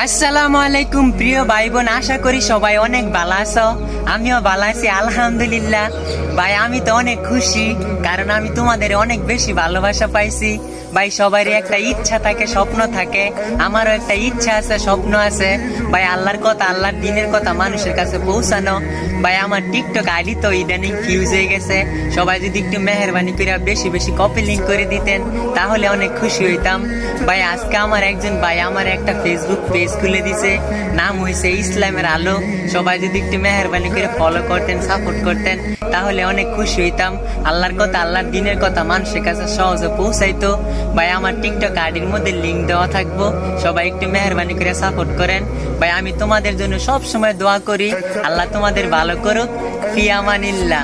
আসসালামু আলাইকুম প্রিয় ভাই বোন, আশা করি সবাই অনেক ভালো আছো। আমিও ভালো আছি আলহামদুলিল্লাহ। ভাই আমি তো অনেক খুশি, কারণ আমি তোমাদের অনেক বেশি ভালোবাসা পাইছি। ভাই সবারই একটা ইচ্ছা থাকে, স্বপ্ন থাকে, আমারও একটা ইচ্ছা আছে, স্বপ্ন আছে। ভাই আল্লাহর কথা, আল্লাহর দিনের কথা মানুষের কাছে পৌঁছানো। ভাই আমার টিকটক আইডি তো ইদানিং ফিউজ হয়ে গেছে। সবাই যদি একটু মেহরবানি করে বেশি বেশি কপি লিঙ্ক করে দিতেন তাহলে অনেক খুশি হইতাম। ভাই আজকে আমার একজন ভাই আমার একটা ফেসবুক পেজ খুলে দিছে, নাম হয়েছে ইসলামের আলো। সবাই যদি একটু মেহরবানি করে ফলো করতেন, সাপোর্ট করতেন তাহলে অনেক খুশি হইতাম। আল্লাহর কথা, আল্লাহর দিনের কথা মানুষের কাছে সহজে পৌঁছাইতো। ভাই আমার টিকটক আইডির মধ্যে লিঙ্ক দেওয়া থাকবো, সবাই একটু মেহরবানি করে সাপোর্ট করেন। ভাই আমি তোমাদের জন্য সব সময় দোয়া করি, আল্লাহ তোমাদের ভালো করুক। ফি আমানিল্লাহ।